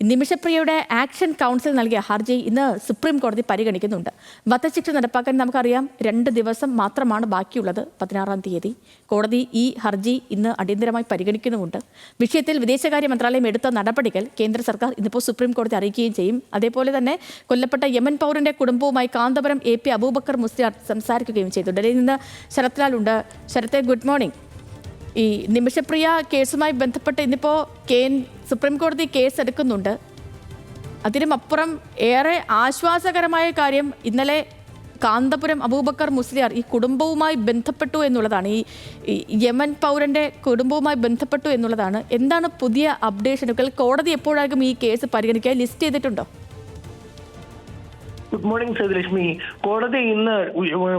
നിമിഷപ്രിയയുടെ action council നൽകിയ ഹർജി ഇന്ന് സുപ്രീം കോടതി പരിഗണിക്കുന്നുണ്ട്. വധശിക്ഷ നടപ്പാക്കാൻ നമുക്കറിയാം 2 ദിവസം മാത്രമാണ് ബാക്കിയുള്ളത്. 16-ാം തീയതി കോടതി ഈ ഹർജി ഇന്ന് അടിയന്തരമായി പരിഗണിക്കുന്നുമുണ്ട്. വിഷയത്തിൽ വിദേശകാര്യ മന്ത്രാലയം എടുത്ത നടപടികൾ കേന്ദ്ര സർക്കാർ ഇന്നിപ്പോൾ സുപ്രീം കോടതി അറിയിക്കുകയും ചെയ്യും. അതേപോലെ തന്നെ കൊല്ലപ്പെട്ട യമൻ പൗരന്റെ കുടുംബവുമായി കാന്തപുരം AP അബൂബക്കർ മുസ്ലിയാർ സംസാരിക്കുകയും ചെയ്തു. ഡൽഹിയിൽ നിന്ന് ശരത് ലാൽ ഉണ്ട്. ശരത്തെ, ഗുഡ് മോർണിംഗ്. ഈ നിമിഷപ്രിയ കേസുമായി ബന്ധപ്പെട്ട് ഇന്നിപ്പോൾ സുപ്രീം കോടതി കേസ് എടുക്കുന്നുണ്ട്. അതിനുമപ്പുറം ഏറെ ആശ്വാസകരമായ കാര്യം ഇന്നലെ കാന്തപുരം അബൂബക്കർ മുസ്ലിയാർ ഈ കുടുംബവുമായി ബന്ധപ്പെട്ടു എന്നുള്ളതാണ്. ഈ യമൻ പൗരന്റെ കുടുംബവുമായി ബന്ധപ്പെട്ടു എന്നുള്ളതാണ്. എന്താണ് പുതിയ അപ്ഡേഷനുകൾ? കോടതി എപ്പോഴാകും ഈ കേസ് പരിഗണിക്കുക? ലിസ്റ്റ് ചെയ്തിട്ടുണ്ടോ? Good morning Sethulakshmi. കോടതി ഇന്ന്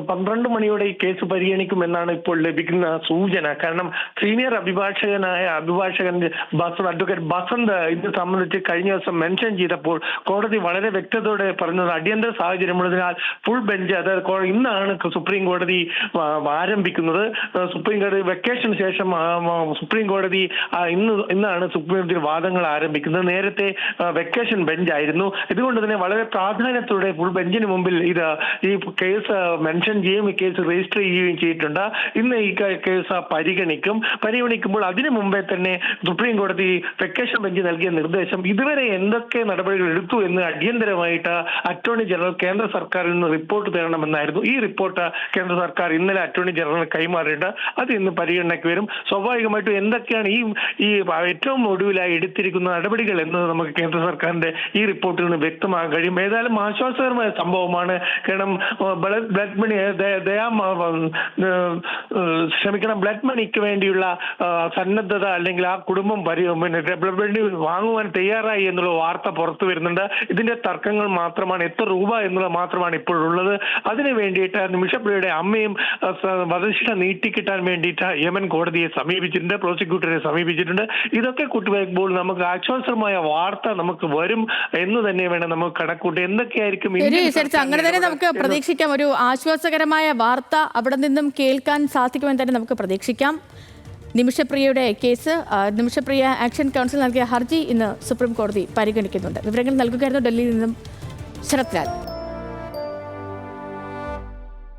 12 മണിയോടെ ഈ കേസ് പരിഗണിക്കുമെന്നാണ് ഇപ്പോൾ ലഭിക്കുന്ന സൂചന. കാരണം സീനിയർ അഭിഭാഷകൻ അഡ്വക്കേറ്റ് ബസന്ത് ഇത് സംബന്ധിച്ച് കഴിഞ്ഞ ദിവസം മെൻഷൻ ചെയ്തപ്പോൾ കോടതി വളരെ വ്യക്തതയോടെ പറഞ്ഞത് അടിയന്തര സാഹചര്യമുള്ളതിനാൽ ഫുൾ ബെഞ്ച്, അതായത് ഇന്നാണ് സുപ്രീം കോടതി ആരംഭിക്കുന്നത്. സുപ്രീം കോടതി വെക്കേഷന് ശേഷം സുപ്രീം കോടതി ഇന്നാണ് സുപ്രീം കോടതി വാദങ്ങൾ ആരംഭിക്കുന്നത്. നേരത്തെ വെക്കേഷൻ ബെഞ്ചായിരുന്നു. ഇതുകൊണ്ട് തന്നെ വളരെ പ്രാധാന്യത്തോടെ ഫുൾ ബെഞ്ചിന് മുമ്പിൽ ഈ കേസ് മെൻഷൻ ചെയ്യുകയും ഈ കേസ് രജിസ്റ്റർ ചെയ്യുകയും ചെയ്തിട്ടുണ്ട്. ഇന്ന് ഈ കേസ് പരിഗണിക്കുമ്പോൾ അതിനു മുമ്പേ തന്നെ സുപ്രീം കോടതി വെക്കേഷൻ ബെഞ്ച് നൽകിയ നിർദ്ദേശം ഇതുവരെ എന്തൊക്കെ നടപടികൾ എടുത്തു എന്ന് അടിയന്തരമായിട്ട് അറ്റോർണി ജനറൽ കേന്ദ്ര സർക്കാരിൽ നിന്ന് റിപ്പോർട്ട് തരണമെന്നായിരുന്നു. ഈ റിപ്പോർട്ട് കേന്ദ്ര സർക്കാർ ഇന്നലെ അറ്റോർണി ജനറൽ കൈമാറിയിട്ട് അത് ഇന്ന് പരിഗണനയ്ക്ക് വരും. സ്വാഭാവികമായിട്ടും എന്തൊക്കെയാണ് ഈ ഏറ്റവും ഒടുവിലായി എടുത്തിരിക്കുന്ന നടപടികൾ എന്നത് നമുക്ക് കേന്ദ്ര സർക്കാരിന്റെ ഈ റിപ്പോർട്ടിൽ നിന്ന് വ്യക്തമാകാൻ കഴിയും. ഏതായാലും ആശ്വാസകരമായ സംഭവമാണ്. കാരണം ബ്ലഡ് മണിക്ക് വേണ്ടിയുള്ള സന്നദ്ധത അല്ലെങ്കിൽ ആ കുടുംബം ബ്ലഡ് മണി വാങ്ങുവാൻ തയ്യാറായി എന്നുള്ള വാർത്ത പുറത്തു വരുന്നുണ്ട്. ഇതിന്റെ തർക്കങ്ങൾ മാത്രമാണ്, എത്ര രൂപ എന്നുള്ളത് മാത്രമാണ് ഇപ്പോഴുള്ളത്. അതിനു വേണ്ടിയിട്ട് നിമിഷപ്രിയയുടെ അമ്മയും വധശിക്ഷ നീട്ടിക്കിട്ടാൻ വേണ്ടിയിട്ട് യമൻ കോടതിയെ സമീപിച്ചിട്ടുണ്ട്, പ്രോസിക്യൂട്ടറെ സമീപിച്ചിട്ടുണ്ട്. ഇതൊക്കെ കൂട്ടിവയ്ക്കുമ്പോൾ നമുക്ക് ആശ്വാസമായ വാർത്ത നമുക്ക് വരും എന്ന് തന്നെ വേണം നമുക്ക് കണക്കൂട്ടി. എന്തൊക്കെയായിരിക്കും അങ്ങനെ തന്നെ നമുക്ക് പ്രതീക്ഷിക്കാം. ഒരു ആശ്വാസകരമായ വാർത്ത അവിടെ നിന്നും കേൾക്കാൻ സാധിക്കുമെന്ന് തന്നെ നമുക്ക് പ്രതീക്ഷിക്കാം. നിമിഷപ്രിയയുടെ കേസ്, നിമിഷപ്രിയ ആക്ഷൻ കൗൺസിൽ നൽകിയ ഹർജി ഇന്ന് സുപ്രീം കോടതി പരിഗണിക്കുന്നുണ്ട്. വിവരങ്ങൾ നൽകുകയായിരുന്നു ഡൽഹിയിൽ നിന്നും ശരത് ലാൽ.